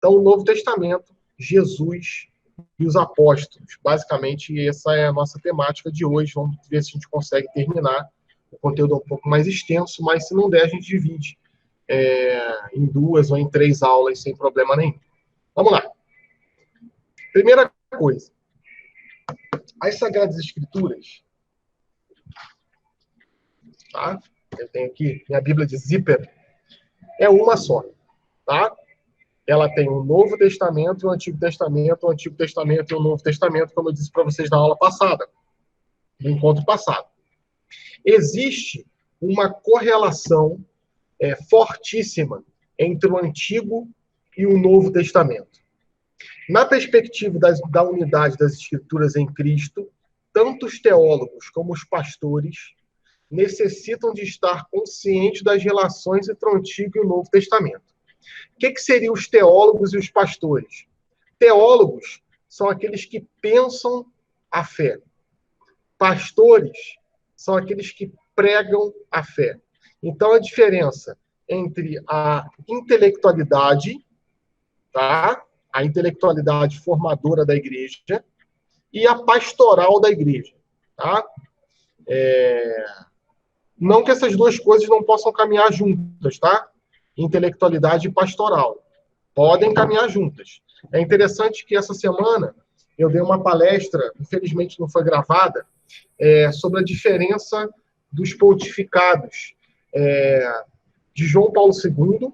Então, o Novo Testamento, Jesus e os apóstolos. Basicamente, essa é a nossa temática de hoje. Vamos ver se a gente consegue terminar. O conteúdo é um pouco mais extenso, mas se não der, a gente divide em 2 ou em 3 aulas sem problema nenhum. Vamos lá. Primeira coisa. As Sagradas Escrituras, tá? Eu tenho aqui minha Bíblia de zíper, é uma só, tá? Ela tem o Novo Testamento e o Antigo Testamento e o Novo Testamento, como eu disse para vocês na aula passada, no encontro passado. Existe uma correlação fortíssima entre o Antigo e o Novo Testamento. Na perspectiva da unidade das Escrituras em Cristo, tanto os teólogos como os pastores necessitam de estar conscientes das relações entre o Antigo e o Novo Testamento. O que seriam os teólogos e os pastores? Teólogos são aqueles que pensam a fé. Pastores são aqueles que pregam a fé. Então, a diferença entre a intelectualidade, tá? A intelectualidade formadora da igreja, e a pastoral da igreja. Tá? Não que essas duas coisas não possam caminhar juntas, tá? Intelectualidade e pastoral. Podem caminhar juntas. É interessante que essa semana eu dei uma palestra, infelizmente não foi gravada, sobre a diferença dos pontificados de João Paulo II,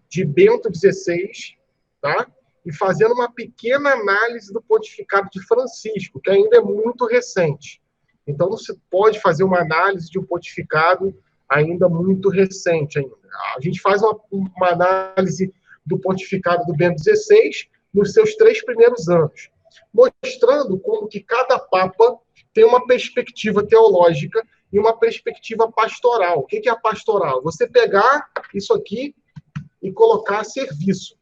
de Bento XVI, tá? E fazendo uma pequena análise do pontificado de Francisco, que ainda é muito recente. Então, não se pode fazer uma análise de um pontificado ainda muito recente. Ainda. A gente faz uma análise do pontificado do Bento XVI nos seus 3 primeiros anos, mostrando como que cada papa tem uma perspectiva teológica e uma perspectiva pastoral. O que é a pastoral? Você pegar isso aqui e colocar a serviço.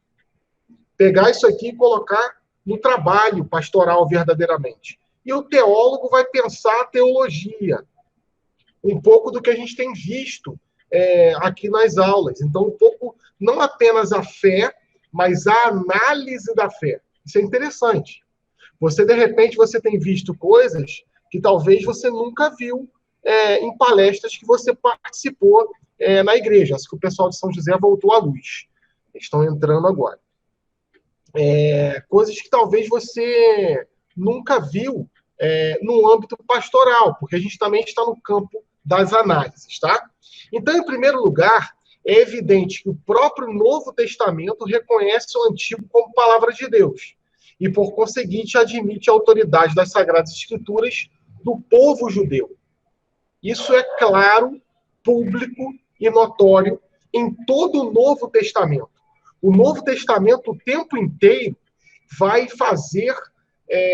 Pegar isso aqui e colocar no trabalho pastoral verdadeiramente. E o teólogo vai pensar a teologia. Um pouco do que a gente tem visto aqui nas aulas. Então, um pouco, não apenas a fé, mas a análise da fé. Isso é interessante. De repente, você tem visto coisas que talvez você nunca viu em palestras que você participou na igreja. Acho que o pessoal de São José voltou à luz. Eles estão entrando agora. Coisas que talvez você nunca viu no âmbito pastoral, porque a gente também está no campo das análises, tá? Então, em primeiro lugar, é evidente que o próprio Novo Testamento reconhece o Antigo como palavra de Deus e, por conseguinte, admite a autoridade das Sagradas Escrituras do povo judeu. Isso é claro, público e notório em todo o Novo Testamento. O Novo Testamento, o tempo inteiro, vai fazer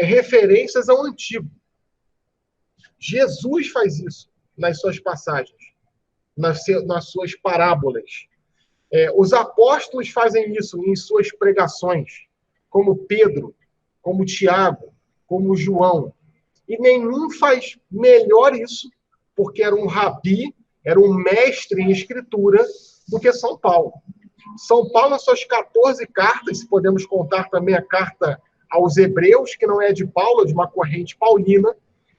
referências ao Antigo. Jesus faz isso nas suas passagens, nas suas parábolas. Os apóstolos fazem isso em suas pregações, como Pedro, como Tiago, como João. E nenhum faz melhor isso, porque era um rabi, era um mestre em escritura, do que São Paulo. São Paulo, nas suas 14 cartas, se podemos contar também a carta aos Hebreus, que não é de Paulo, é de uma corrente paulina,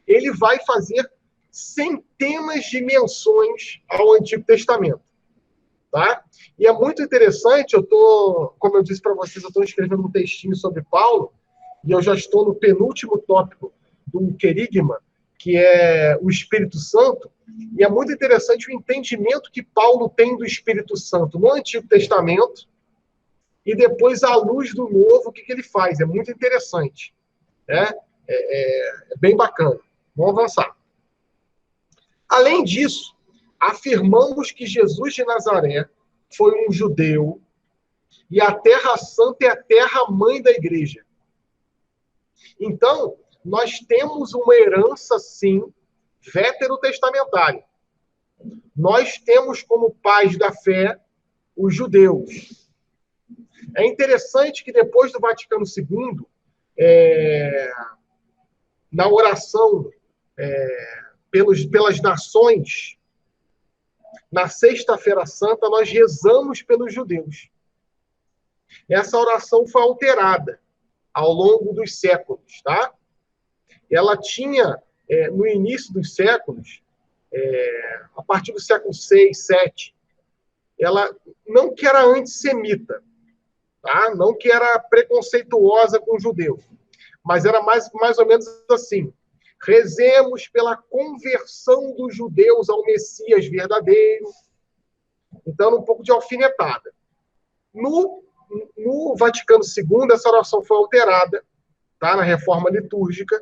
ele vai fazer centenas de menções ao Antigo Testamento. Tá? E é muito interessante, como eu disse para vocês, eu estou escrevendo um textinho sobre Paulo, e eu já estou no penúltimo tópico do querigma, que é o Espírito Santo, e é muito interessante o entendimento que Paulo tem do Espírito Santo no Antigo Testamento, e depois, à luz do Novo, o que ele faz. É muito interessante. É bem bacana. Vamos avançar. Além disso, afirmamos que Jesus de Nazaré foi um judeu e a Terra Santa é a terra-mãe da igreja. Então, nós temos uma herança, sim, veterotestamentária. Nós temos como pais da fé os judeus. É interessante que depois do Vaticano II, na oração pelas nações, na Sexta-feira Santa, nós rezamos pelos judeus. Essa oração foi alterada ao longo dos séculos, tá? Ela tinha, no início dos séculos, a partir do século 6, 7, ela não que era antissemita, tá? Não que era preconceituosa com o judeu, mas era mais ou menos assim: rezemos pela conversão dos judeus ao Messias verdadeiro. Então, um pouco de alfinetada. No Vaticano II, essa oração foi alterada, tá? Na reforma litúrgica,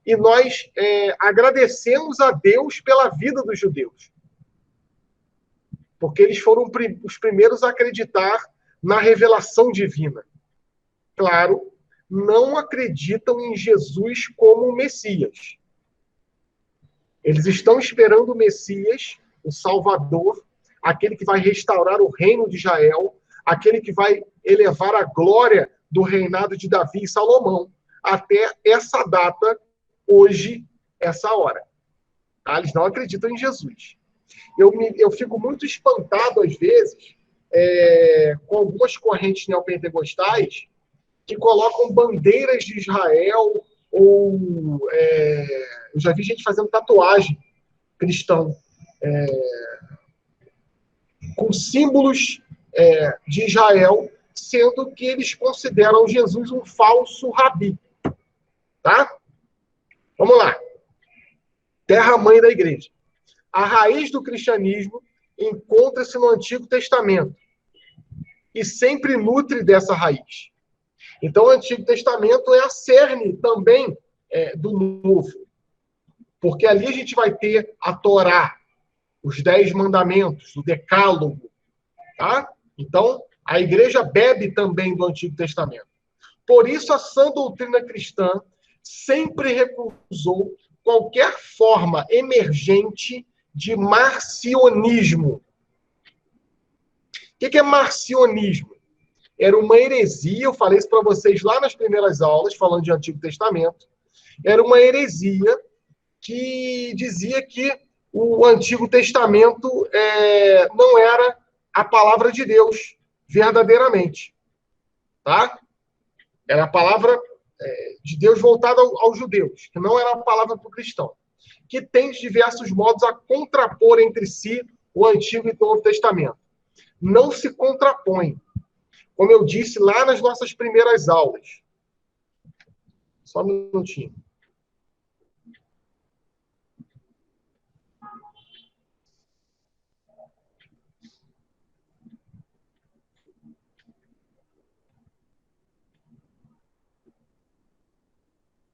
e nós agradecemos a Deus pela vida dos judeus, porque eles foram os primeiros a acreditar na revelação divina. Claro, não acreditam em Jesus como Messias. Eles estão esperando o Messias, o Salvador, aquele que vai restaurar o reino de Israel, aquele que vai elevar a glória do reinado de Davi e Salomão, até essa data, hoje, essa hora. Tá? Eles não acreditam em Jesus. Eu fico muito espantado, às vezes, com algumas correntes neopentecostais que colocam bandeiras de Israel, ou eu já vi gente fazendo tatuagem cristã, com símbolos de Israel, sendo que eles consideram Jesus um falso rabi. Tá? Vamos lá. Terra-mãe da igreja. A raiz do cristianismo encontra-se no Antigo Testamento e sempre nutre dessa raiz. Então, o Antigo Testamento é a cerne também do Novo, porque ali a gente vai ter a Torá, os 10 mandamentos, o Decálogo, tá? Então, a igreja bebe também do Antigo Testamento. Por isso, a sã doutrina cristã sempre recusou qualquer forma emergente de marcionismo. O que é marcionismo? Era uma heresia, eu falei isso para vocês lá nas primeiras aulas, falando de Antigo Testamento. Era uma heresia que dizia que o Antigo Testamento não era a palavra de Deus, verdadeiramente. Tá? Era a palavra de Deus voltada aos judeus, que não era a palavra para o cristão, que tem diversos modos a contrapor entre si o Antigo e o Novo Testamento. Não se contrapõe. Como eu disse lá nas nossas primeiras aulas. Só um minutinho.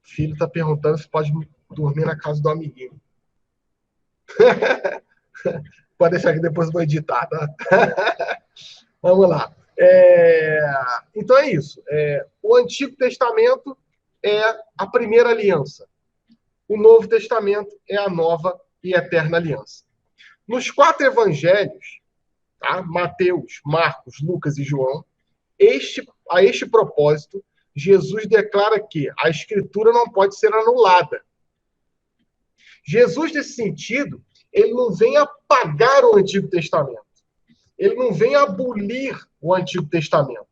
O filho está perguntando se pode dormir na casa do amiguinho. Pode deixar que depois eu vou editar, tá? Vamos lá. Então é isso. O Antigo Testamento é a primeira aliança. O Novo Testamento é a nova e eterna aliança. Nos 4 evangelhos, tá? Mateus, Marcos, Lucas e João, a este propósito, Jesus declara que a Escritura não pode ser anulada. Jesus, nesse sentido, ele não vem apagar o Antigo Testamento. Ele não vem abolir o Antigo Testamento.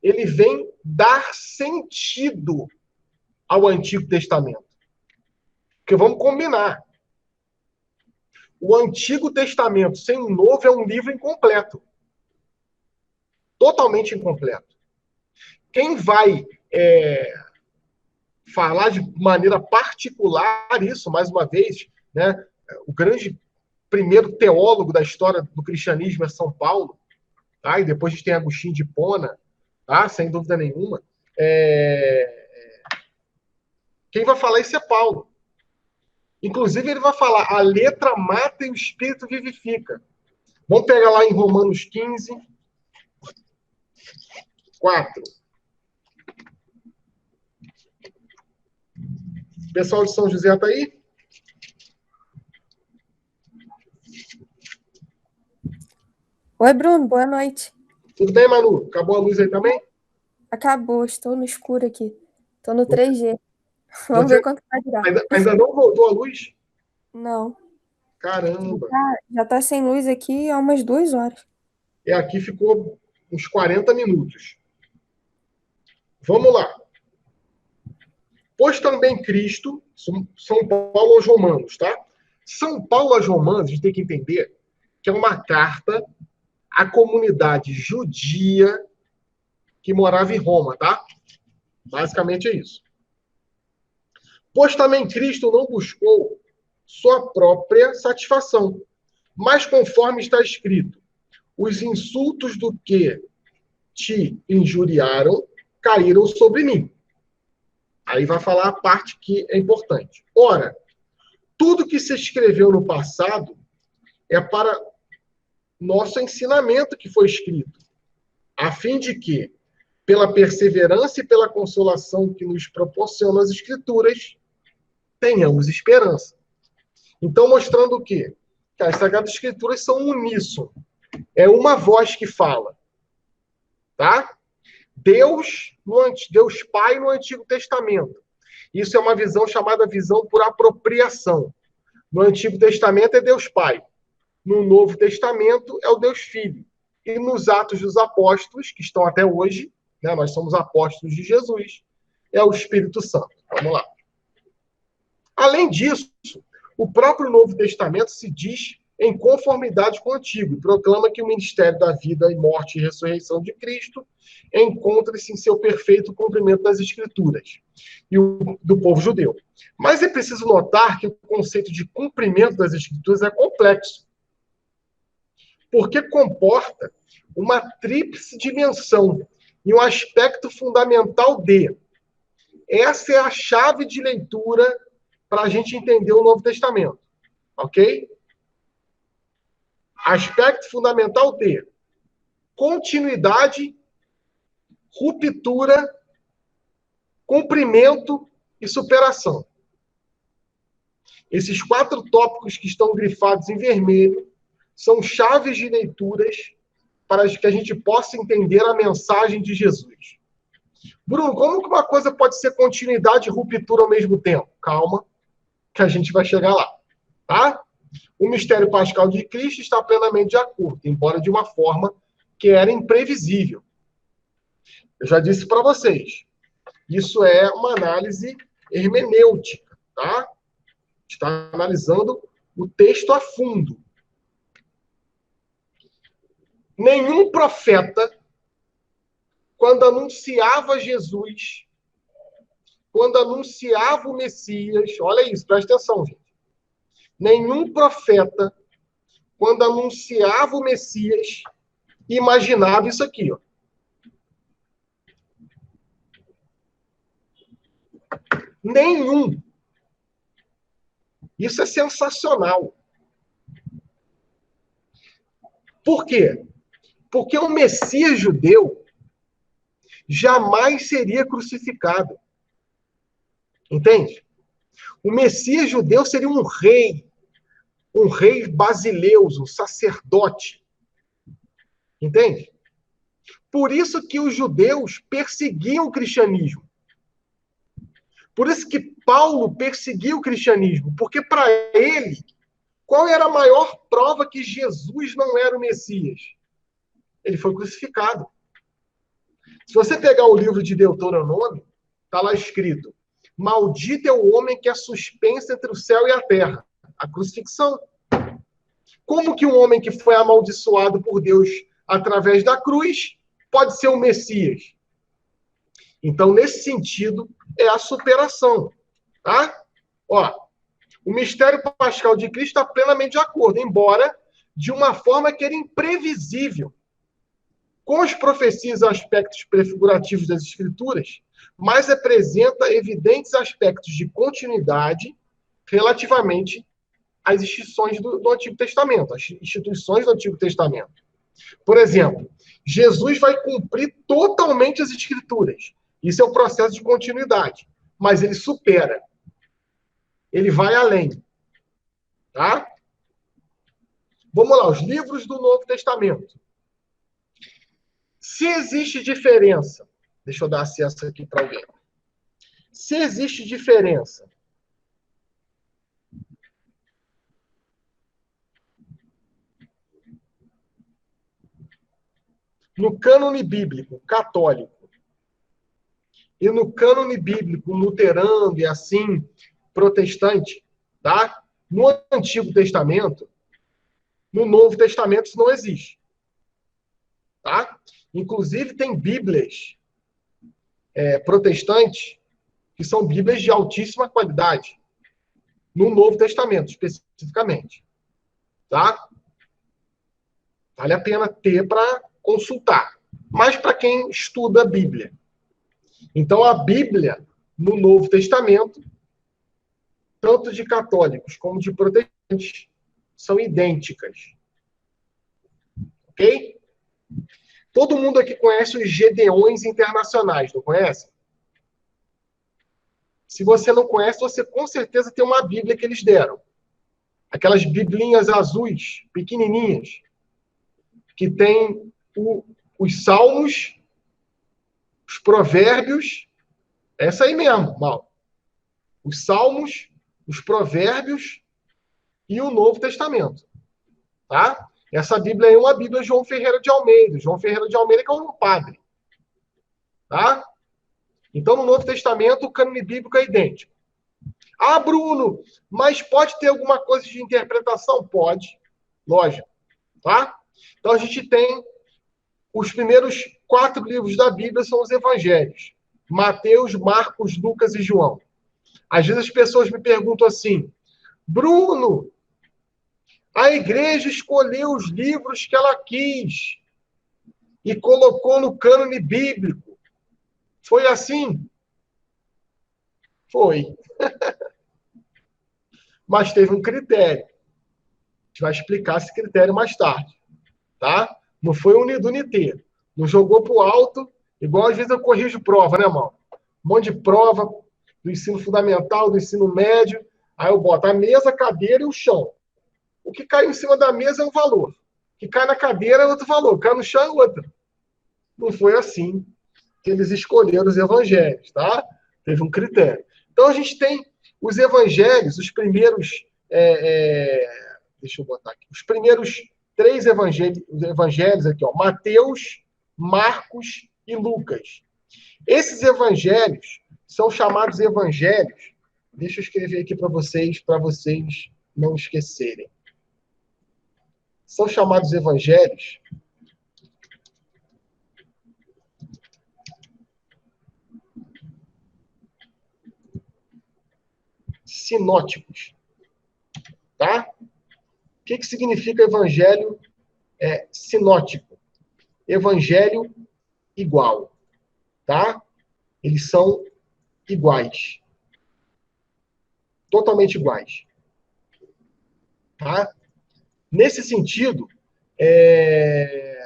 Ele vem dar sentido ao Antigo Testamento. Porque vamos combinar. O Antigo Testamento sem o Novo é um livro incompleto. Totalmente incompleto. Quem vai falar de maneira particular isso, mais uma vez, né, o grande primeiro teólogo da história do cristianismo é São Paulo, tá? E depois a gente tem Agostinho de Hipona, tá? Sem dúvida nenhuma. Quem vai falar isso é Paulo. Inclusive, ele vai falar: a letra mata e o espírito vivifica. Vamos pegar lá em Romanos 15, 4. O pessoal de São José está aí? Oi, Bruno, boa noite. Tudo bem, Manu? Acabou a luz aí também? Acabou, estou no escuro aqui. Estou no 3G. Vamos ver quanto vai durar. Ainda não voltou a luz? Não. Caramba. Já está sem luz aqui há umas 2 horas. Aqui ficou uns 40 minutos. Vamos lá. Pois também Cristo, São Paulo aos Romanos, tá? São Paulo aos Romanos, a gente tem que entender que é uma carta à comunidade judia que morava em Roma, tá? Basicamente é isso. Pois também Cristo não buscou sua própria satisfação, mas conforme está escrito, os insultos do que te injuriaram caíram sobre mim. Aí vai falar a parte que é importante. Ora, tudo que se escreveu no passado é para nosso ensinamento que foi escrito, a fim de que, pela perseverança e pela consolação que nos proporcionam as Escrituras, tenhamos esperança. Então, mostrando o quê? Que as Sagradas Escrituras são uníssono. É uma voz que fala. Tá? Deus Pai no Antigo Testamento. Isso é uma visão chamada visão por apropriação. No Antigo Testamento é Deus Pai. No Novo Testamento é o Deus Filho. E nos Atos dos Apóstolos, que estão até hoje, né, nós somos apóstolos de Jesus, é o Espírito Santo. Vamos lá. Além disso, o próprio Novo Testamento se diz em conformidade com o Antigo e proclama que o ministério da vida e morte e ressurreição de Cristo encontra-se em seu perfeito cumprimento das Escrituras e do povo judeu. Mas é preciso notar que o conceito de cumprimento das Escrituras é complexo, porque comporta uma tríplice dimensão e um aspecto fundamental de. Essa é a chave de leitura para a gente entender o Novo Testamento. Ok? Aspecto fundamental de continuidade, ruptura, cumprimento e superação. Esses 4 tópicos que estão grifados em vermelho são chaves de leituras para que a gente possa entender a mensagem de Jesus. Bruno, como que uma coisa pode ser continuidade e ruptura ao mesmo tempo? Calma, que a gente vai chegar lá. Tá? O mistério pascal de Cristo está plenamente de acordo, embora de uma forma que era imprevisível. Eu já disse para vocês, isso é uma análise hermenêutica, tá? Está analisando o texto a fundo. Nenhum profeta, quando anunciava Jesus, quando anunciava o Messias, olha isso, presta atenção, gente. Nenhum profeta, quando anunciava o Messias, imaginava isso aqui, ó. Nenhum. Isso é sensacional. Por quê? Porque o Messias judeu jamais seria crucificado. Entende? O Messias judeu seria um rei basileus, um sacerdote. Entende? Por isso que os judeus perseguiam o cristianismo. Por isso que Paulo perseguiu o cristianismo, porque para ele, qual era a maior prova que Jesus não era o Messias? Ele foi crucificado. Se você pegar o livro de Deuteronômio, está lá escrito: maldito é o homem que é suspenso entre o céu e a terra. A crucifixão. Como que um homem que foi amaldiçoado por Deus através da cruz pode ser o Messias? Então, nesse sentido, é a superação. Tá? Ó, o mistério pascal de Cristo está plenamente de acordo, embora de uma forma que era imprevisível. Com as profecias e aspectos prefigurativos das Escrituras, mas apresenta evidentes aspectos de continuidade relativamente às instituições do Antigo Testamento, as instituições do Antigo Testamento. Por exemplo, Jesus vai cumprir totalmente as Escrituras. Isso é o processo de continuidade. Mas ele supera. Ele vai além. Tá? Vamos lá, os livros do Novo Testamento. Se existe diferença, deixa eu dar acesso aqui para alguém. Se existe diferença no cânone bíblico católico e no cânone bíblico luterano e assim protestante, tá? No Antigo Testamento, no Novo Testamento isso não existe, tá? Inclusive tem Bíblias protestantes que são Bíblias de altíssima qualidade, no Novo Testamento especificamente, tá? Vale a pena ter para consultar, mas para quem estuda a Bíblia. Então a Bíblia no Novo Testamento, tanto de católicos como de protestantes, são idênticas. Ok? Todo mundo aqui conhece os Gedeões Internacionais, não conhece? Se você não conhece, você com certeza tem uma Bíblia que eles deram. Aquelas biblinhas azuis, pequenininhas, que tem os Salmos, os Provérbios, essa aí mesmo, mal. Os Salmos, os Provérbios e o Novo Testamento. Tá? Essa Bíblia é uma Bíblia de João Ferreira de Almeida. João Ferreira de Almeida que é um padre. Tá? Então, no Novo Testamento, o cânone bíblico é idêntico. Ah, Bruno, mas pode ter alguma coisa de interpretação? Pode. Lógico. Tá? Então, a gente tem os primeiros 4 livros da Bíblia são os evangelhos. Mateus, Marcos, Lucas e João. Às vezes as pessoas me perguntam assim, Bruno, a igreja escolheu os livros que ela quis e colocou no cânone bíblico. Foi assim? Foi. Mas teve um critério. A gente vai explicar esse critério mais tarde. Tá? Não foi unido. Não jogou pro alto, igual às vezes eu corrijo prova, né, irmão? Um monte de prova do ensino fundamental, do ensino médio. Aí eu boto a mesa, a cadeira e o chão. O que cai em cima da mesa é um valor. O que cai na cadeira é outro valor. O que cai no chão é outro. Não foi assim que eles escolheram os evangelhos, tá? Teve um critério. Então a gente tem os evangelhos, os primeiros... deixa eu botar aqui. Os primeiros 3 evangelhos aqui, ó. Mateus, Marcos e Lucas. Esses evangelhos são chamados evangelhos. Deixa eu escrever aqui para vocês não esquecerem. São chamados evangelhos sinóticos. Tá? O que significa evangelho sinótico? Evangelho igual. Tá? Eles são iguais. Totalmente iguais. Tá? Nesse sentido, deixa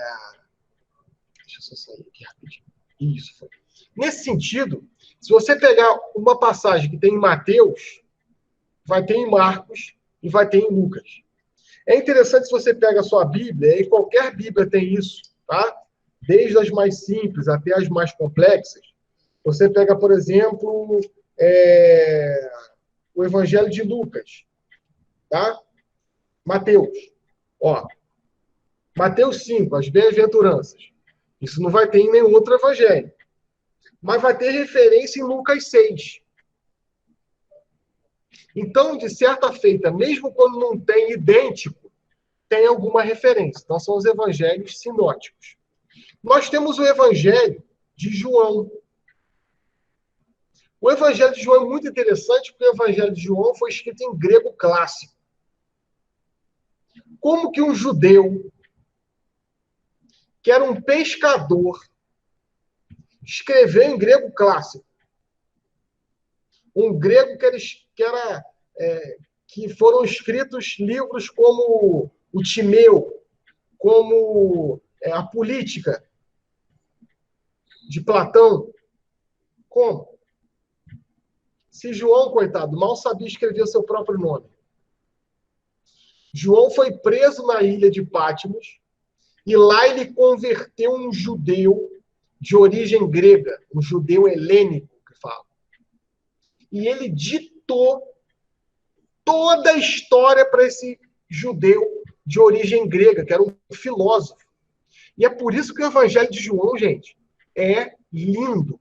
eu só sair aqui rapidinho. Isso foi. Nesse sentido, se você pegar uma passagem que tem em Mateus, vai ter em Marcos e vai ter em Lucas. É interessante se você pega a sua Bíblia, e qualquer Bíblia tem isso, tá? Desde as mais simples até as mais complexas. Você pega, por exemplo, o Evangelho de Lucas, tá? Mateus. Ó, Mateus 5, as bem-aventuranças. Isso não vai ter em nenhum outro evangelho. Mas vai ter referência em Lucas 6. Então, de certa feita, mesmo quando não tem idêntico, tem alguma referência. Então, são os evangelhos sinóticos. Nós temos o evangelho de João. O evangelho de João é muito interessante, porque o evangelho de João foi escrito em grego clássico. Como que um judeu, que era um pescador, escreveu em grego clássico? Um grego que foram escritos livros como o Timeu, como a Política, de Platão. Como? Se João, coitado, mal sabia escrever o seu próprio nome. João foi preso na ilha de Patmos e lá ele converteu um judeu de origem grega, um judeu helênico, que fala. E ele ditou toda a história para esse judeu de origem grega, que era um filósofo. E é por isso que o Evangelho de João, gente, é lindo.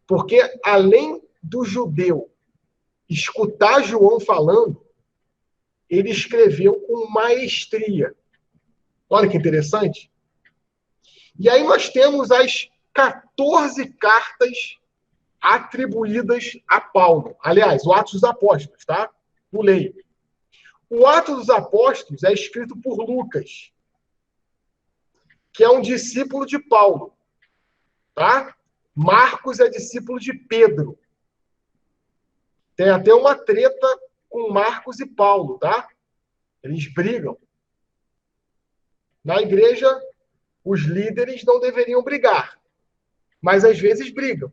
Porque, além do judeu escutar João falando, ele escreveu com maestria. Olha que interessante. E aí nós temos as 14 cartas atribuídas a Paulo. Aliás, o Atos dos Apóstolos, tá? Pulei. O Atos dos Apóstolos é escrito por Lucas, que é um discípulo de Paulo, tá? Marcos é discípulo de Pedro. Tem até uma treta com Marcos e Paulo, tá? Eles brigam. Na igreja, os líderes não deveriam brigar, mas às vezes brigam.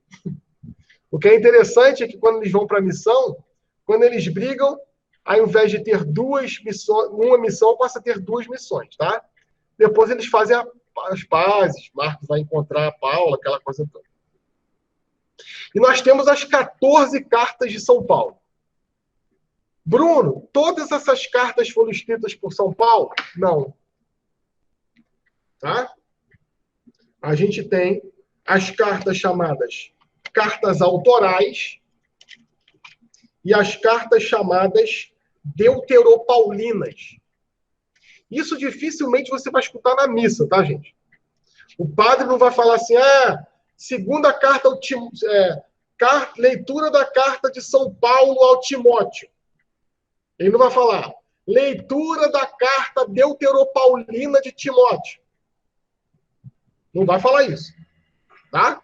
O que é interessante é que quando eles vão para a missão, quando eles brigam, ao invés de ter duas missões, uma missão passa a ter duas missões, tá? Depois eles fazem as pazes, Marcos vai encontrar a Paula, aquela coisa toda. E nós temos as 14 cartas de São Paulo. Bruno, todas essas cartas foram escritas por São Paulo? Não. Tá? A gente tem as cartas chamadas cartas autorais e as cartas chamadas deuteropaulinas. Isso dificilmente você vai escutar na missa, tá, gente? O padre não vai falar assim, segunda carta, leitura da carta de São Paulo ao Timóteo. Ele não vai falar, leitura da carta deuteropaulina de Timóteo. Não vai falar isso, tá?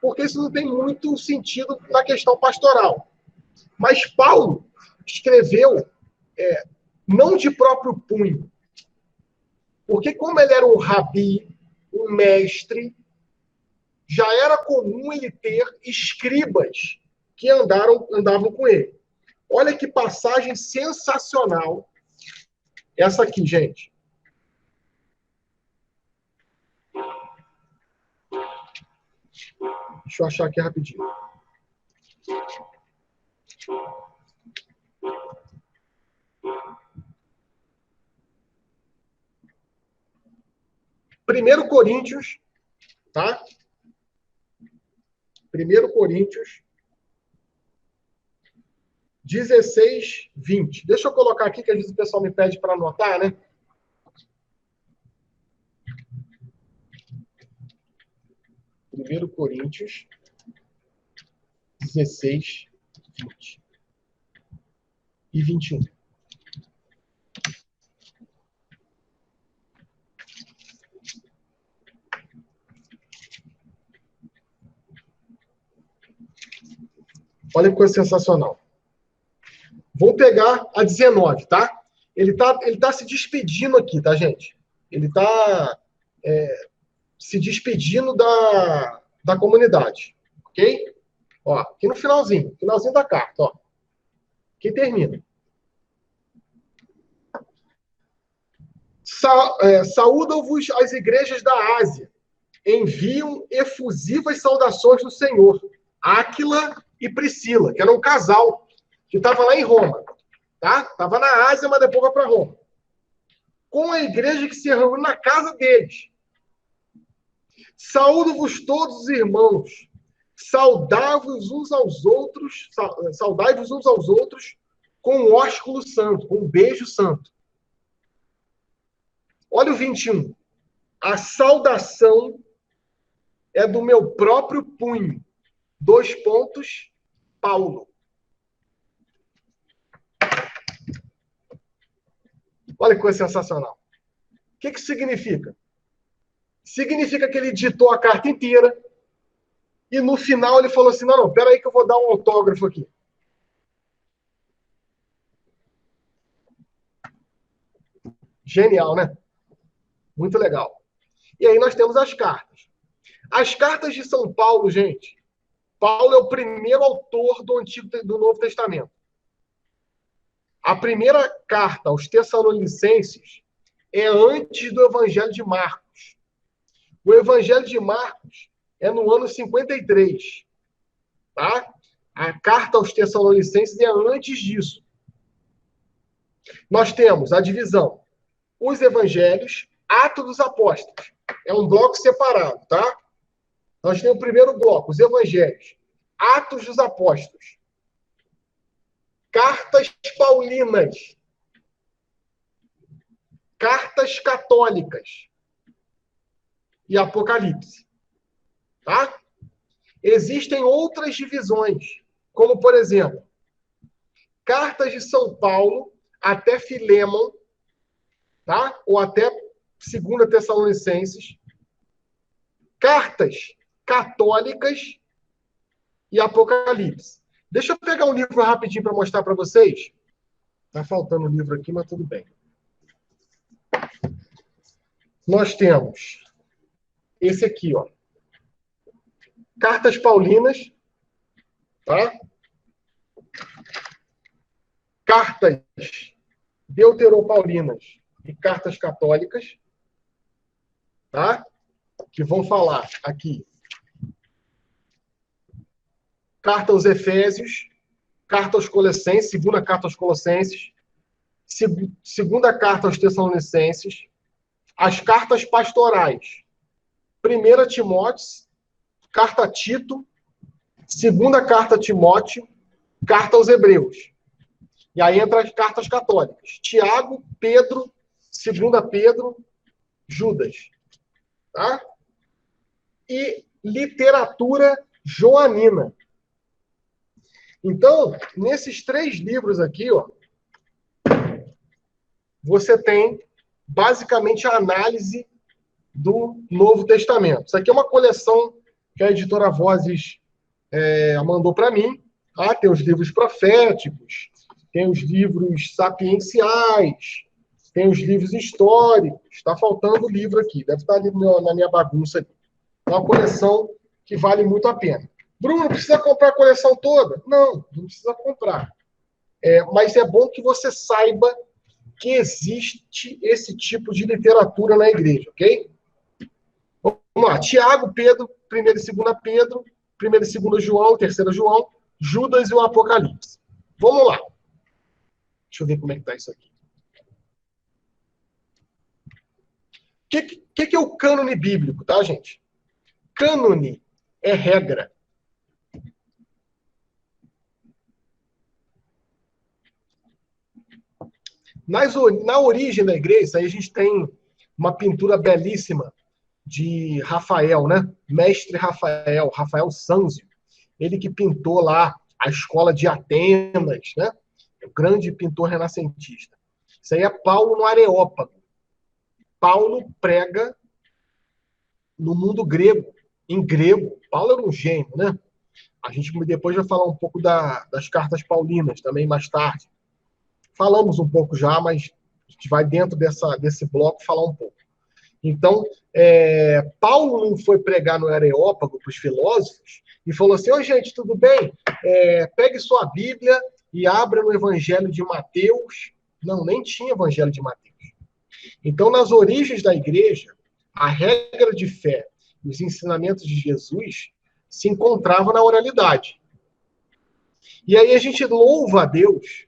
Porque isso não tem muito sentido na questão pastoral. Mas Paulo escreveu não de próprio punho. Porque como ele era um rabi, um mestre, já era comum ele ter escribas que andavam com ele. Olha que passagem sensacional essa aqui, gente. Deixa eu achar aqui rapidinho. Primeiro Coríntios, tá? 1 Coríntios 16, 20. Deixa eu colocar aqui, que às vezes o pessoal me pede para anotar, né? Primeiro Coríntios 16, 20 e 21. Olha que coisa sensacional. Vou pegar a 19, tá? Ele tá se despedindo aqui, tá, gente? Ele tá se despedindo da comunidade, ok? Ó, aqui no finalzinho da carta, ó. Que termina. Saúdam-vos as igrejas da Ásia. Enviam efusivas saudações do Senhor. Áquila e Priscila, que era um casal que estava lá em Roma. Tá? Estava na Ásia, mas depois vai para Roma. Com a igreja que se reuniu na casa deles. Saúdo-vos todos os irmãos. Saudai-vos uns aos outros com um ósculo santo, com um beijo santo. Olha o 21. A saudação é do meu próprio punho. 2 pontos, Paulo. Olha que coisa sensacional. O que significa? Significa que ele ditou a carta inteira e no final ele falou assim, não, peraí que eu vou dar um autógrafo aqui. Genial, né? Muito legal. E aí nós temos as cartas. As cartas de São Paulo, gente. Paulo é o primeiro autor do Novo Testamento. A primeira carta aos Tessalonicenses é antes do Evangelho de Marcos. O Evangelho de Marcos é no ano 53. Tá? A carta aos Tessalonicenses é antes disso. Nós temos a divisão. Os Evangelhos, Atos dos Apóstolos. É um bloco separado, tá? Nós temos o primeiro bloco, os Evangelhos. Atos dos Apóstolos, Cartas Paulinas, Cartas Católicas e Apocalipse. Tá? Existem outras divisões, como, por exemplo, Cartas de São Paulo até Filemon, tá? Ou até 2 Tessalonicenses, Cartas Católicas e Apocalipse. Deixa eu pegar um livro rapidinho para mostrar para vocês. Tá faltando um livro aqui, mas tudo bem. Nós temos esse aqui, ó. Cartas Paulinas, tá? Cartas Deuteropaulinas e Cartas Católicas, tá? Que vão falar aqui. Carta aos Efésios, Carta aos Colossenses, 2ª Carta aos Colossenses, 2ª Carta aos Tessalonicenses, as cartas pastorais, 1 Timóteo, Carta a Tito, 2ª Carta a Timóteo, Carta aos Hebreus. E aí entra as cartas católicas. Tiago, Pedro, 2 Pedro, Judas. Tá? E literatura joanina. Então, nesses 3 livros aqui, ó, você tem basicamente a análise do Novo Testamento. Isso aqui é uma coleção que a editora Vozes mandou para mim. Tá? Tem os livros proféticos, tem os livros sapienciais, tem os livros históricos. Está faltando o livro aqui. Deve estar ali na minha bagunça aqui. É uma coleção que vale muito a pena. Bruno, precisa comprar a coleção toda? Não, não precisa comprar. Mas é bom que você saiba que existe esse tipo de literatura na igreja, ok? Vamos lá. Tiago, Pedro, 1 e 2 Pedro, 1 e 2 João, 3 João, Judas e o Apocalipse. Vamos lá. Deixa eu ver como é que está isso aqui. O que é o cânone bíblico, tá, gente? Cânone é regra. Na origem da igreja, aí a gente tem uma pintura belíssima de Rafael, né? Mestre Rafael, Rafael Sanzio. Ele que pintou lá a escola de Atenas, né? O grande pintor renascentista. Isso aí é Paulo no Areópago. Paulo prega no mundo grego, em grego. Paulo era um gênio, né? A gente depois vai falar um pouco das cartas paulinas, também mais tarde. Falamos um pouco já, mas a gente vai dentro desse bloco falar um pouco. Então, Paulo não foi pregar no Areópago para os filósofos e falou assim, oi, gente, tudo bem? Pegue sua Bíblia e abra no Evangelho de Mateus. Não, nem tinha Evangelho de Mateus. Então, nas origens da igreja, a regra de fé e os ensinamentos de Jesus se encontravam na oralidade. E aí a gente louva a Deus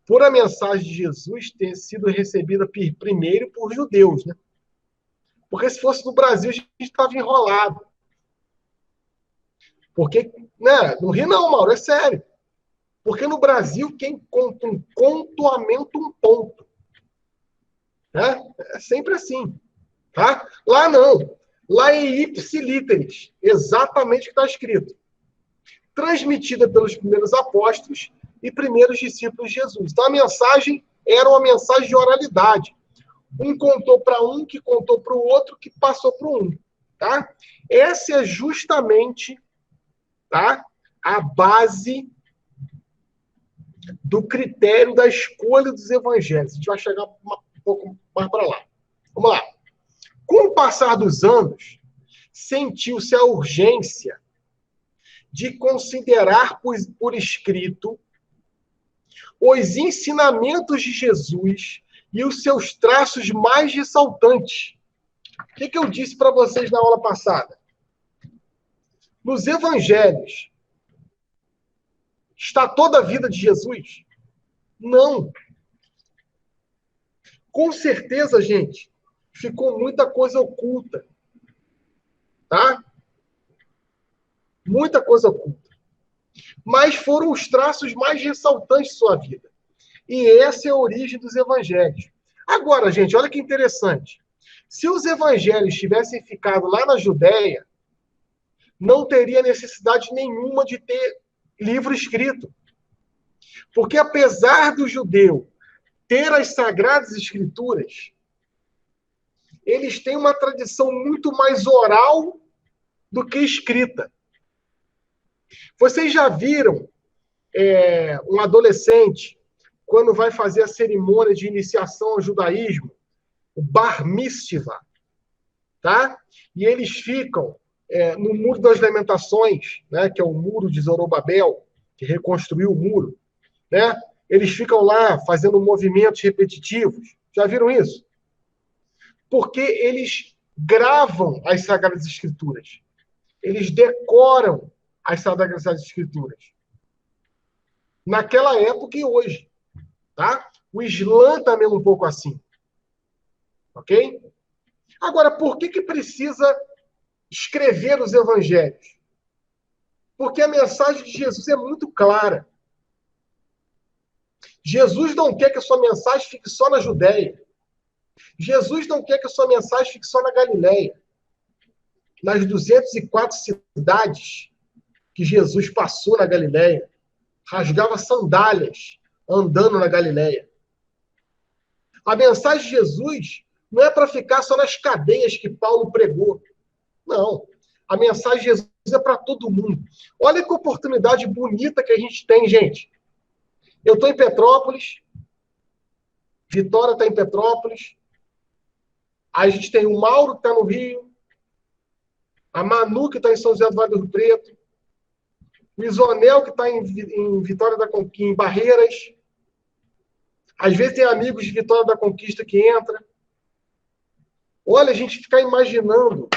por a mensagem de Jesus ter sido recebida primeiro por judeus, né? Porque se fosse no Brasil, a gente estava enrolado. Porque, né, não ri não, Mauro, é sério. Porque no Brasil, quem conta um conto aumenta um ponto. Né? É sempre assim. Tá? Lá não. Lá é ipsilíteris. Exatamente o que está escrito. Transmitida pelos primeiros apóstolos e primeiros discípulos de Jesus. Então a mensagem era uma mensagem de oralidade. Um contou para um, que contou para o outro, que passou para um. Tá? Essa é justamente, tá, a base do critério da escolha dos evangelhos. A gente vai chegar um pouco mais para lá. Vamos lá. Com o passar dos anos, sentiu-se a urgência de considerar por escrito os ensinamentos de Jesus e os seus traços mais ressaltantes. O que eu disse para vocês na aula passada? Nos evangelhos, está toda a vida de Jesus? Não. Com certeza, gente, ficou muita coisa oculta. Tá? Muita coisa oculta. Mas foram os traços mais ressaltantes de sua vida. E essa é a origem dos evangelhos. Agora, gente, olha que interessante. Se os evangelhos tivessem ficado lá na Judéia, não teria necessidade nenhuma de ter livro escrito. Porque apesar do judeu ter as Sagradas Escrituras, eles têm uma tradição muito mais oral do que escrita. Vocês já viram um adolescente, quando vai fazer a cerimônia de iniciação ao judaísmo, o Bar Mitzvah, tá? E eles ficam no Muro das Lamentações, né, que é o muro de Zorobabel, que reconstruiu o muro, né? Eles ficam lá fazendo movimentos repetitivos. Já viram isso? Porque eles gravam as Sagradas Escrituras. Eles decoram as Sagradas Escrituras. Naquela época e hoje. Tá? O Islã também é um pouco assim. Ok? Agora, por que precisa escrever os evangelhos? Porque a mensagem de Jesus é muito clara. Jesus não quer que a sua mensagem fique só na Judéia. Jesus não quer que a sua mensagem fique só na Galileia. Nas 204 cidades que Jesus passou na Galileia, rasgava sandálias andando na Galileia. A mensagem de Jesus não é para ficar só nas cadeias que Paulo pregou. Não. A mensagem de Jesus é para todo mundo. Olha que oportunidade bonita que a gente tem, gente. Eu estou em Petrópolis, Vitória está em Petrópolis, a gente tem o Mauro que está no Rio, a Manu que está em São José do Vale do Rio Preto, o Isonel que está em Vitória da Conquista, em Barreiras. Às vezes tem amigos de Vitória da Conquista que entram. Olha, a gente ficar imaginando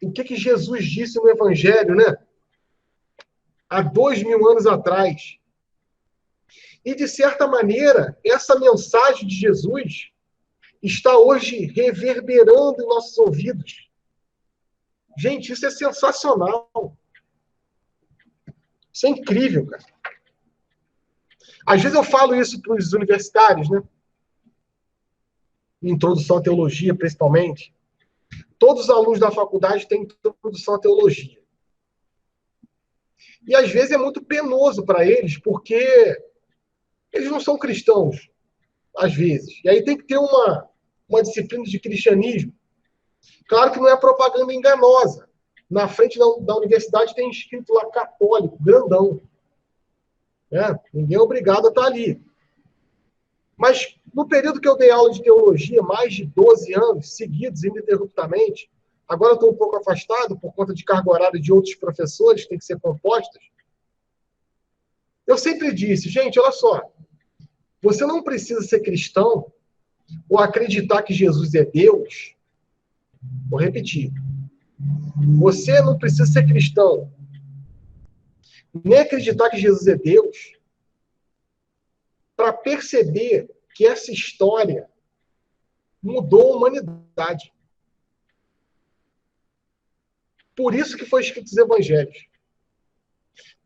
o que Jesus disse no Evangelho, né? Há 2000 anos atrás. E, de certa maneira, essa mensagem de Jesus está hoje reverberando em nossos ouvidos. Gente, isso é sensacional. Isso é incrível, cara. Às vezes eu falo isso para os universitários, né? Introdução à teologia, principalmente. Todos os alunos da faculdade têm introdução à teologia. E às vezes é muito penoso para eles, porque eles não são cristãos, às vezes. E aí tem que ter uma disciplina de cristianismo. Claro que não é propaganda enganosa. Na frente da universidade tem escrito lá católico, grandão. Ninguém é obrigado a estar ali. Mas no período que eu dei aula de teologia, mais de 12 anos, seguidos, ininterruptamente, agora eu estou um pouco afastado por conta de carga horária de outros professores que têm que ser compostas. Eu sempre disse, gente, olha só, você não precisa ser cristão ou acreditar que Jesus é Deus. Vou repetir. Você não precisa ser cristão, nem acreditar que Jesus é Deus, para perceber que essa história mudou a humanidade. Por isso que foi escrito os evangelhos.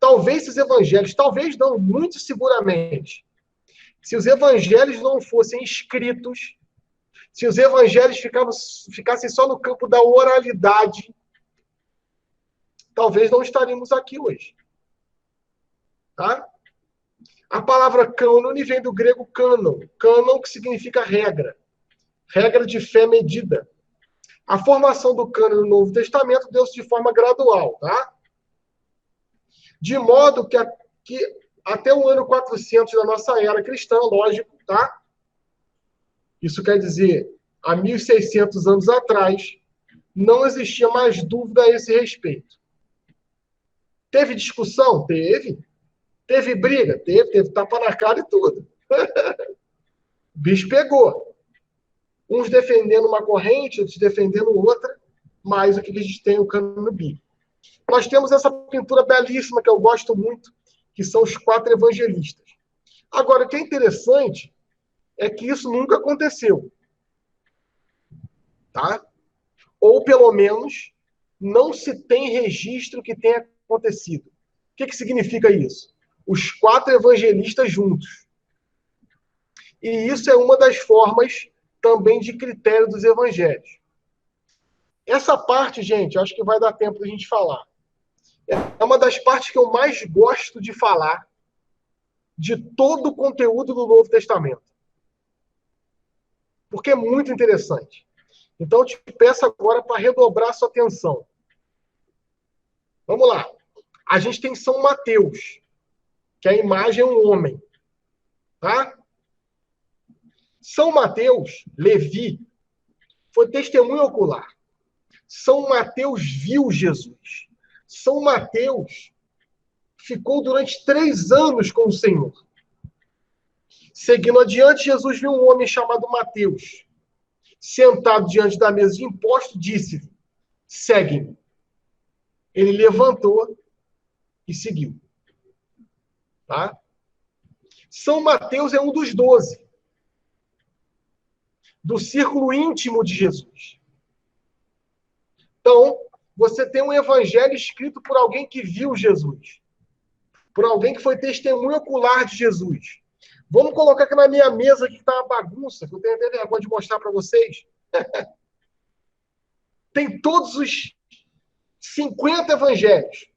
Talvez esses evangelhos, talvez não, muito seguramente, se os evangelhos não fossem escritos, se os evangelhos ficassem só no campo da oralidade, talvez não estaríamos aqui hoje. Tá? A palavra cânone vem do grego cânon. Cânon que significa regra. Regra de fé medida. A formação do cânon no Novo Testamento deu-se de forma gradual, tá? De modo que até o ano 400 da nossa era cristã, lógico, tá? Isso quer dizer, há 1.600 anos atrás, não existia mais dúvida a esse respeito. Teve discussão? Teve. Teve briga? Teve tapa na cara e tudo. O bicho pegou. Uns defendendo uma corrente, outros defendendo outra, mas o que a gente tem é o cânone bíblico. Nós temos essa pintura belíssima que eu gosto muito, que são os 4 evangelistas. Agora, o que é interessante é que isso nunca aconteceu. Tá? Ou, pelo menos, não se tem registro que tenha acontecido. O que significa isso? Os 4 evangelistas juntos. E isso é uma das formas também de critério dos evangelhos. Essa parte, gente, acho que vai dar tempo da gente falar. É uma das partes que eu mais gosto de falar de todo o conteúdo do Novo Testamento. Porque é muito interessante. Então, eu te peço agora para redobrar sua atenção. Vamos lá. A gente tem São Mateus, que a imagem é um homem. Tá? São Mateus, Levi, foi testemunho ocular. São Mateus viu Jesus. São Mateus ficou durante 3 anos com o Senhor. Seguindo adiante, Jesus viu um homem chamado Mateus, sentado diante da mesa de impostos, disse-lhe, segue-me. Ele levantou e seguiu. Tá? São Mateus é um dos 12, do círculo íntimo de Jesus. Então, você tem um evangelho escrito por alguém que viu Jesus, por alguém que foi testemunho ocular de Jesus. Vamos colocar aqui na minha mesa que está uma bagunça, que eu tenho até vergonha de mostrar para vocês. Tem todos os 50 evangelhos.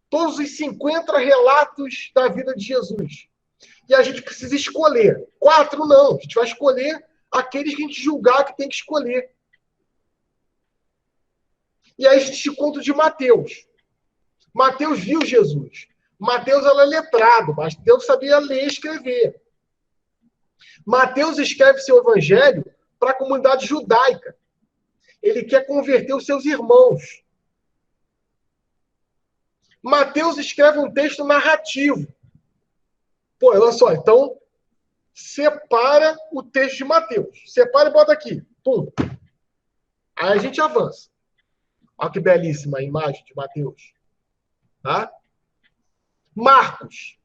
Todos os 50 relatos da vida de Jesus. E a gente precisa escolher. 4 não. A gente vai escolher aqueles que a gente julgar que tem que escolher. E aí a gente conta de Mateus. Mateus viu Jesus. Mateus era letrado. Mateus sabia ler e escrever. Mateus escreve seu evangelho para a comunidade judaica. Ele quer converter os seus irmãos. Mateus escreve um texto narrativo. Pô, olha só, então, separa o texto de Mateus. Separa e bota aqui. Pum. Aí a gente avança. Olha que belíssima a imagem de Mateus. Tá? Marcos.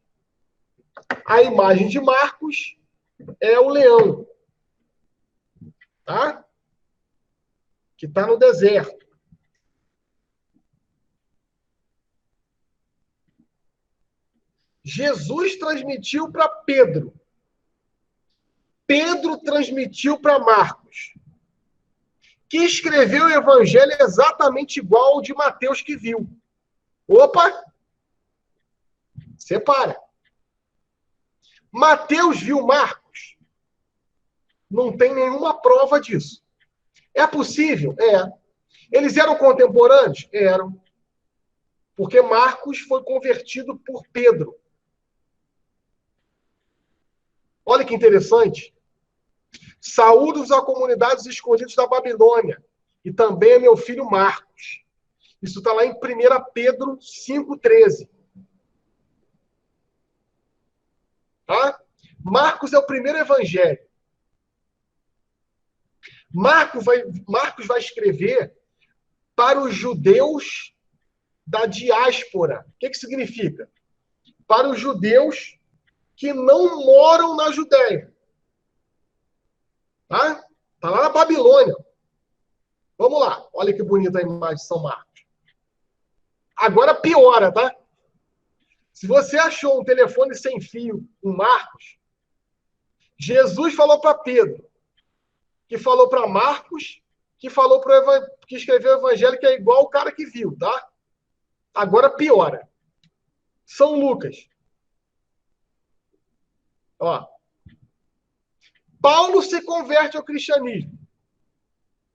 A imagem de Marcos é o leão. Tá? Que está no deserto. Jesus transmitiu para Pedro. Pedro transmitiu para Marcos, que escreveu o evangelho exatamente igual ao de Mateus que viu. Opa! Separa. Mateus viu Marcos? Não tem nenhuma prova disso. É possível? É. Eles eram contemporâneos? Eram. Porque Marcos foi convertido por Pedro. Olha que interessante. Saúdos a comunidades escondidas da Babilônia. E também é meu filho Marcos. Isso está lá em 1 Pedro 5,13. Tá? Marcos é o primeiro evangelho. Marcos vai escrever para os judeus da diáspora. O que significa? Para os judeus que não moram na Judéia. Tá? Tá lá na Babilônia. Vamos lá. Olha que bonita a imagem de São Marcos. Agora piora, tá? Se você achou um telefone sem fio com Marcos, Jesus falou para Pedro, que falou para Marcos, que falou que escreveu o evangelho, que é igual o cara que viu, tá? Agora piora. São Lucas. Ó. Paulo se converte ao cristianismo.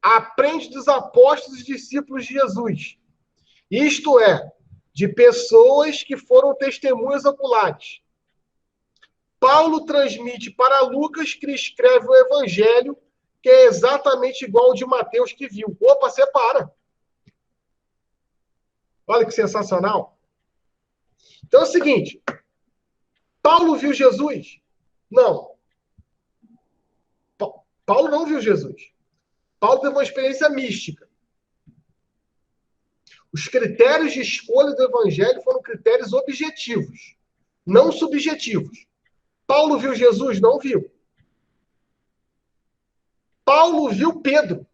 Aprende dos apóstolos e discípulos de Jesus. Isto é, de pessoas que foram testemunhas oculares. Paulo transmite para Lucas, que escreve o evangelho, que é exatamente igual ao de Mateus que viu. Opa, separa. Olha que sensacional. Então é o seguinte. Paulo viu Jesus? Não. Paulo não viu Jesus. Paulo teve uma experiência mística. Os critérios de escolha do evangelho foram critérios objetivos, não subjetivos. Paulo viu Jesus? Não viu. Paulo viu Pedro.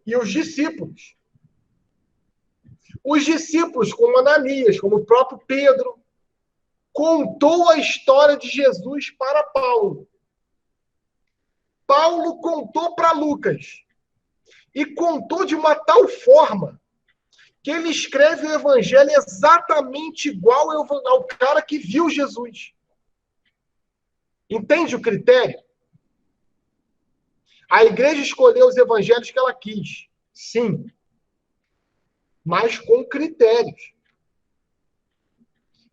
e os discípulos. Os discípulos, como Ananias, como o próprio Pedro, contou a história de Jesus para Paulo. Paulo contou para Lucas. E contou de uma tal forma que ele escreve o evangelho exatamente igual ao cara que viu Jesus. Entende o critério? A igreja escolheu os evangelhos que ela quis. Sim. Mas com critérios.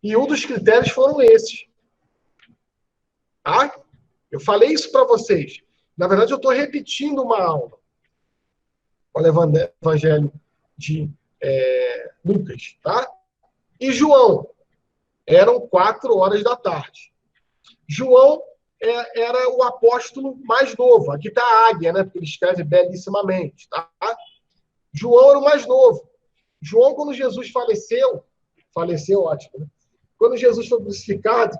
E um dos critérios foram esses. Tá? Eu falei isso para vocês. Na verdade, eu estou repetindo uma aula. Olha o evangelho de Lucas. Tá? E João. Eram 4 horas da tarde. João era o apóstolo mais novo. Aqui está a águia, né? Porque ele escreve belíssimamente. Tá? João era o mais novo. João, quando Jesus faleceu, ótimo, né? Quando Jesus foi crucificado,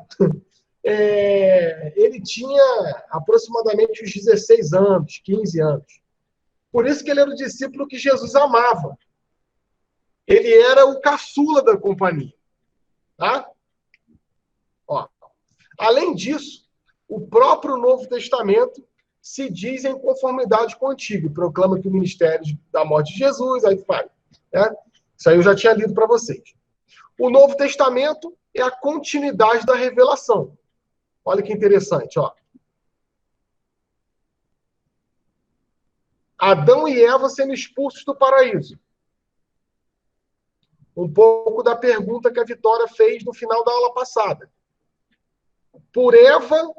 ele tinha aproximadamente uns 16 anos, 15 anos. Por isso que ele era o discípulo que Jesus amava. Ele era o caçula da companhia. Tá? Ó. Além disso, o próprio Novo Testamento se diz em conformidade com o Antigo. Proclama que o ministério da morte de Jesus, aí vai. Né? Isso aí eu já tinha lido para vocês. O Novo Testamento é a continuidade da revelação. Olha que interessante, ó. Adão e Eva sendo expulsos do paraíso. Um pouco da pergunta que a Vitória fez no final da aula passada. Por Eva,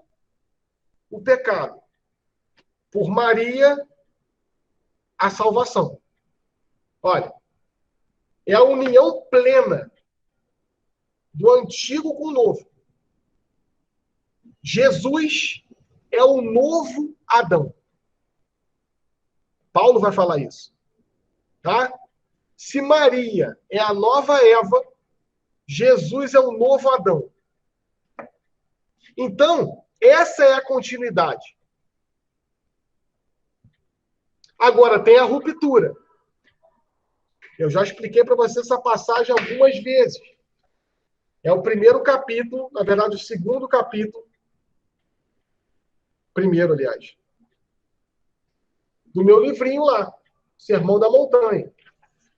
o pecado. Por Maria, a salvação. Olha, é a união plena do antigo com o novo. Jesus é o novo Adão. Paulo vai falar isso. Tá? Se Maria é a nova Eva, Jesus é o novo Adão. Então, essa é a continuidade. Agora, tem a ruptura. Eu já expliquei para você essa passagem algumas vezes. É o primeiro capítulo, na verdade, o segundo capítulo. Primeiro, aliás. Do meu livrinho lá, Sermão da Montanha.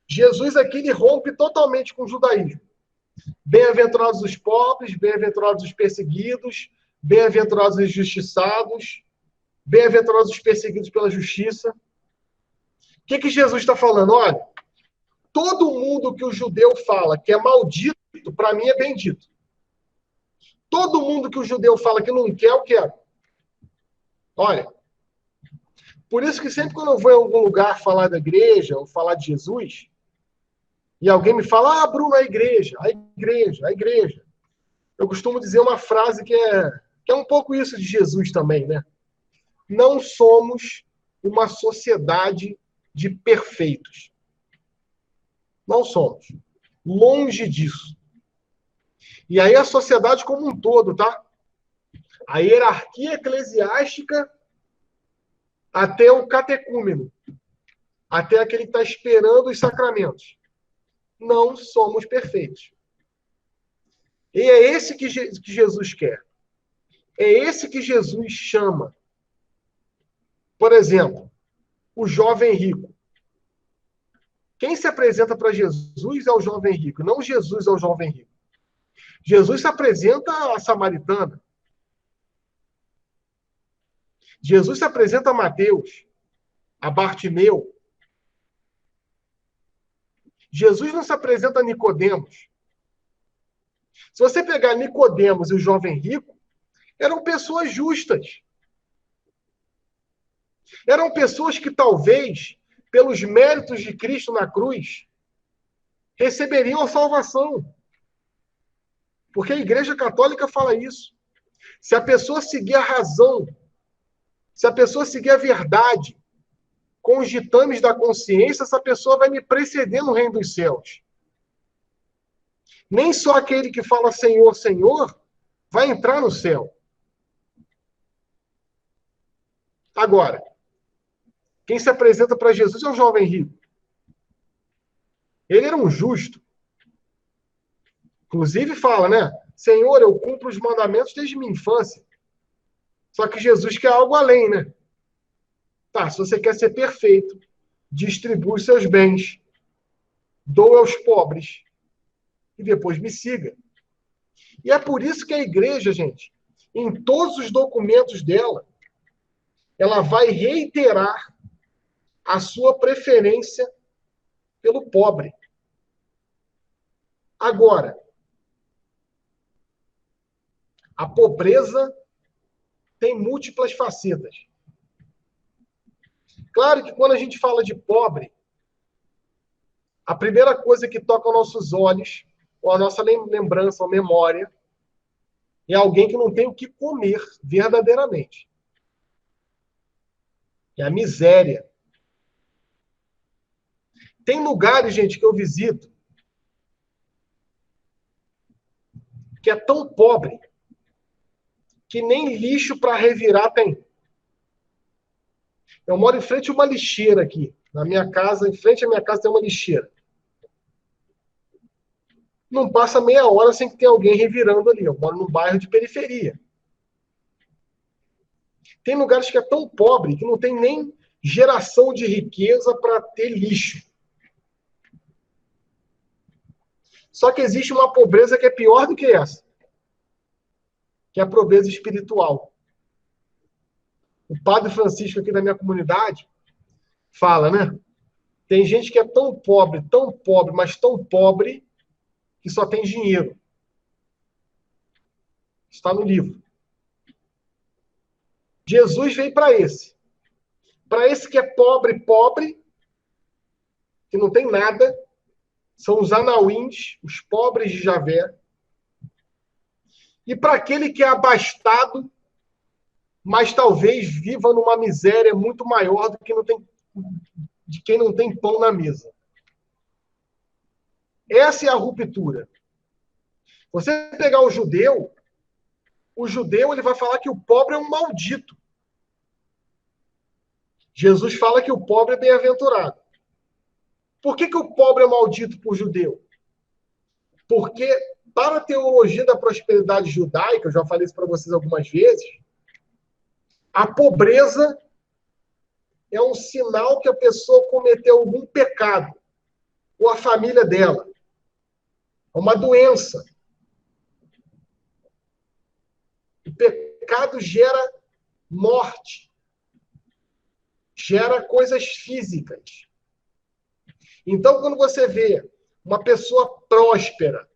Jesus aqui ele rompe totalmente com o judaísmo. Bem-aventurados os pobres, bem-aventurados os perseguidos, bem-aventurados os injustiçados, bem-aventurados os perseguidos pela justiça. O que Jesus está falando? Olha, todo mundo que o judeu fala que é maldito, para mim é bendito. Todo mundo que o judeu fala que não quer, eu quero. Olha, por isso que sempre quando eu vou em algum lugar falar da igreja, ou falar de Jesus, e alguém me fala, Bruno, a igreja, a igreja, a igreja. Eu costumo dizer uma frase que é um pouco isso de Jesus também, né? Não somos uma sociedade de perfeitos. Não somos. Longe disso. E aí a sociedade como um todo, tá? A hierarquia eclesiástica até o catecúmeno. Até aquele que está esperando os sacramentos. Não somos perfeitos. E é esse que Jesus quer. É esse que Jesus chama. Por exemplo, o jovem rico. Quem se apresenta para Jesus é o jovem rico, não Jesus é o jovem rico. Jesus se apresenta a samaritana. Jesus se apresenta a Mateus, a Bartimeu. Jesus não se apresenta a Nicodemos. Se você pegar Nicodemos e o jovem rico, eram pessoas justas. Eram pessoas que talvez, pelos méritos de Cristo na cruz, receberiam a salvação. Porque a Igreja Católica fala isso. Se a pessoa seguir a razão, se a pessoa seguir a verdade, com os ditames da consciência, essa pessoa vai me preceder no reino dos céus. Nem só aquele que fala Senhor, Senhor, vai entrar no céu. Agora, Quem se apresenta para Jesus é o jovem rico. Ele era um justo. Inclusive fala, né? Senhor, eu cumpro os mandamentos desde minha infância. Só que Jesus quer algo além, né? Tá, se você quer ser perfeito, distribui os seus bens, doa aos pobres e depois me siga. E é por isso que a igreja, gente, em todos os documentos dela, ela vai reiterar a sua preferência pelo pobre. Agora, a pobreza tem múltiplas facetas. Claro que quando a gente fala de pobre, a primeira coisa que toca aos nossos olhos, ou a nossa lembrança ou memória, é alguém que não tem o que comer verdadeiramente. É a miséria. Tem lugares, gente, que eu visito que é tão pobre que nem lixo para revirar tem. Eu moro em frente a uma lixeira aqui. Na minha casa, em frente à minha casa tem uma lixeira. Não passa meia hora sem que tenha alguém revirando ali. Eu moro num bairro de periferia. Tem lugares que é tão pobre que não tem nem geração de riqueza para ter lixo. Só que existe uma pobreza que é pior do que essa, que é a pobreza espiritual. O padre Francisco aqui da minha comunidade fala, né? Tem gente que é tão pobre, mas tão pobre, que só tem dinheiro. Está no livro. Jesus veio para esse. Para esse que é pobre, pobre, que não tem nada, são os anauins, os pobres de Javé. E para aquele que é abastado, mas talvez viva numa miséria muito maior do que de quem não tem pão na mesa. Essa é a ruptura. Você pegar o judeu ele vai falar que o pobre é um maldito. Jesus fala que o pobre é bem-aventurado. Por que o pobre é maldito para o judeu? Porque, para a teologia da prosperidade judaica, eu já falei isso para vocês algumas vezes, a pobreza é um sinal que a pessoa cometeu algum pecado, ou a família dela. É uma doença. O pecado gera morte, gera coisas físicas. Então, quando você vê uma pessoa próspera,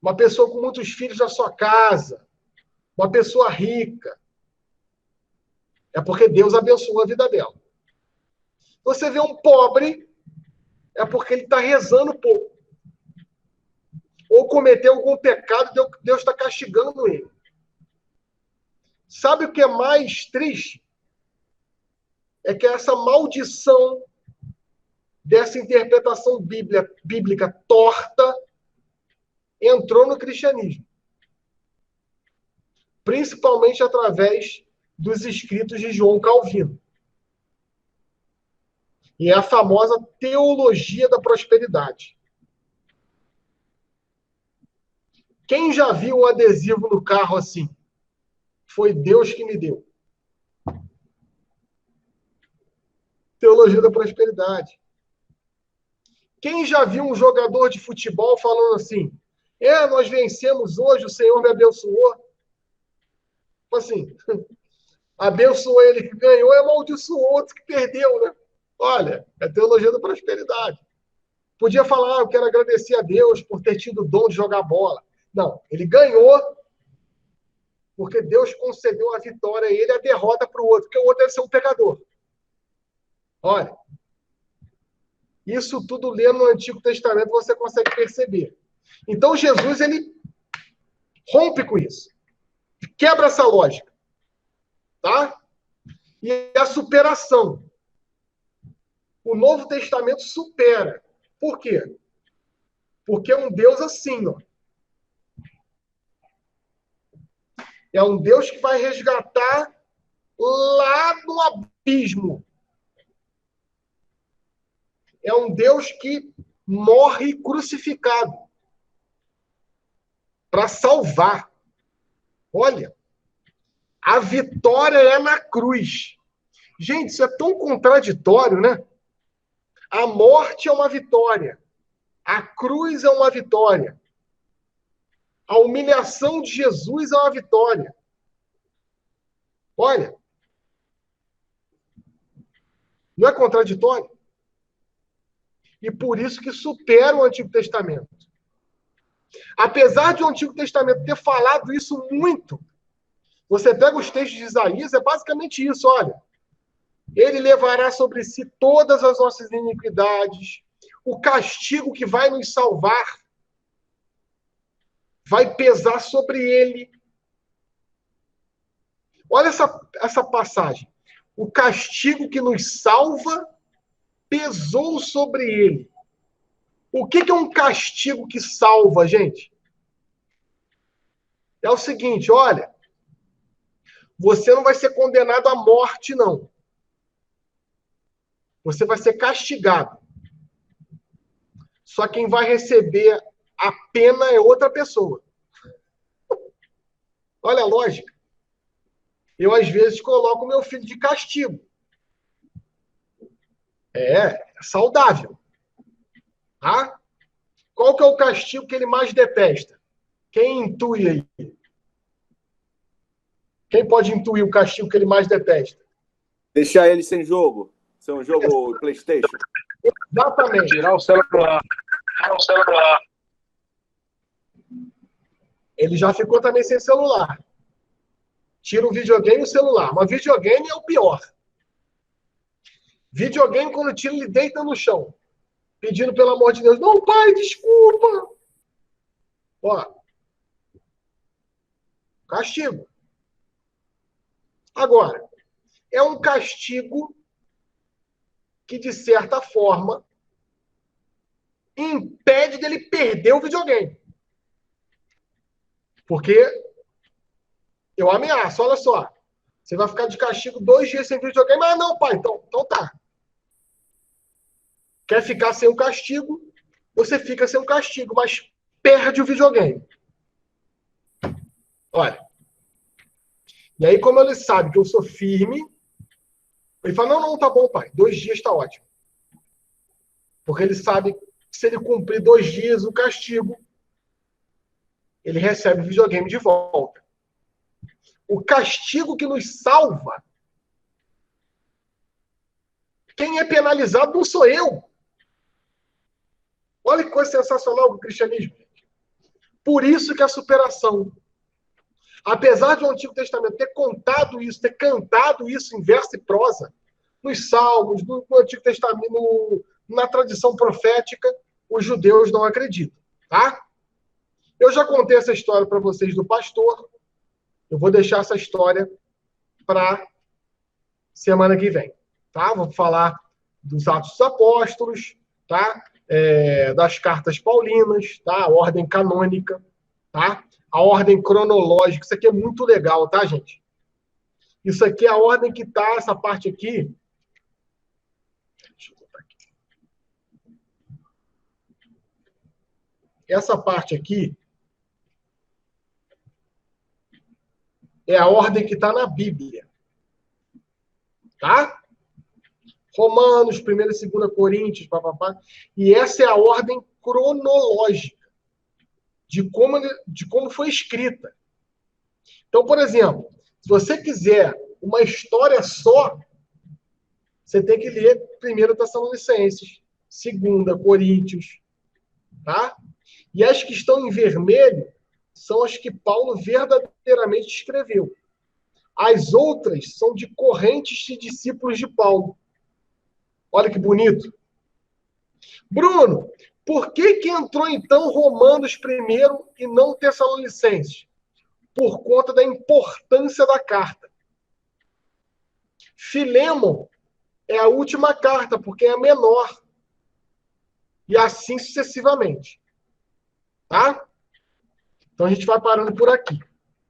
uma pessoa com muitos filhos na sua casa, uma pessoa rica, é porque Deus abençoou a vida dela. Você vê um pobre, é porque ele está rezando pouco. Ou cometeu algum pecado, Deus está castigando ele. Sabe o que é mais triste? É que essa maldição dessa interpretação bíblica torta entrou no cristianismo. Principalmente através dos escritos de João Calvino. E é a famosa teologia da prosperidade. Quem já viu um adesivo no carro assim? Foi Deus que me deu. Teologia da prosperidade. Quem já viu um jogador de futebol falando assim? Nós vencemos hoje, o Senhor me abençoou. Assim, abençoou ele que ganhou, amaldiçoou outro que perdeu, né? Olha, é teologia da prosperidade. Podia falar, eu quero agradecer a Deus por ter tido o dom de jogar bola. Não, ele ganhou porque Deus concedeu a vitória a ele, a derrota para o outro, porque o outro deve ser um pecador. Olha, isso tudo lendo no Antigo Testamento você consegue perceber. Então Jesus, ele rompe com isso. Quebra essa lógica. Tá? E a superação. O Novo Testamento supera. Por quê? Porque é um Deus assim, ó. É um Deus que vai resgatar lá no abismo é um Deus que morre crucificado para salvar. Olha, a vitória é na cruz. Gente, isso é tão contraditório, né? A morte é uma vitória. A cruz é uma vitória. A humilhação de Jesus é uma vitória. Olha, não é contraditório? E por isso que supera o Antigo Testamento. Apesar de o Antigo Testamento ter falado isso muito, você pega os textos de Isaías, é basicamente isso, olha. Ele levará sobre si todas as nossas iniquidades, o castigo que vai nos salvar vai pesar sobre ele. Olha essa passagem. O castigo que nos salva pesou sobre ele. O que é um castigo que salva, gente? É o seguinte, olha, você não vai ser condenado à morte, não. Você vai ser castigado. Só quem vai receber a pena é outra pessoa. Olha a lógica. Eu, às vezes, coloco meu filho de castigo. É saudável. Tá? Qual que é o castigo que ele mais detesta? Quem intui aí? Quem pode intuir o castigo que ele mais detesta? Deixar ele sem jogo. Sem um jogo PlayStation. Exatamente. Tirar o celular. Ele já ficou também sem celular. Tira o videogame e o celular. Mas videogame é o pior. Videogame, quando tira, ele deita no chão. Pedindo, pelo amor de Deus, não, pai, desculpa. Ó. Castigo. Agora, é um castigo que, de certa forma, impede dele perder o videogame. Porque eu ameaço, olha só. Você vai ficar de castigo 2 dias sem videogame. Ah, não, pai, então tá. Quer ficar sem o castigo? Você fica sem o castigo, mas perde o videogame. Olha. E aí, como ele sabe que eu sou firme, ele fala, não, tá bom, pai. 2 dias tá ótimo. Porque ele sabe que se ele cumprir 2 dias o castigo, ele recebe o videogame de volta. O castigo que nos salva, quem é penalizado não sou eu. Olha que coisa sensacional do cristianismo. Por isso que a superação, apesar de o Antigo Testamento ter contado isso, ter cantado isso em verso e prosa, nos Salmos, no Antigo Testamento, na tradição profética, os judeus não acreditam, tá? Eu já contei essa história para vocês do pastor. Eu vou deixar essa história para semana que vem, tá? Vou falar dos Atos dos Apóstolos, tá? Das cartas paulinas, tá? A ordem canônica, tá? A ordem cronológica. Isso aqui é muito legal, tá, gente? Isso aqui é a ordem que tá, essa parte aqui. Deixa eu botar aqui. Essa parte aqui é a ordem que está na Bíblia. Tá? Romanos, 1ª e 2ª Coríntios, papapá. E essa é a ordem cronológica de como foi escrita. Então, por exemplo, se você quiser uma história só, você tem que ler 1ª Tessalonicenses, 2ª Coríntios, tá? E as que estão em vermelho são as que Paulo verdadeiramente escreveu. As outras são de correntes de discípulos de Paulo. Olha que bonito. Bruno, por que entrou então Romanos primeiro e não Tessalonicenses? Por conta da importância da carta. Filêmon é a última carta, porque é a menor. E assim sucessivamente. Tá? Então a gente vai parando por aqui.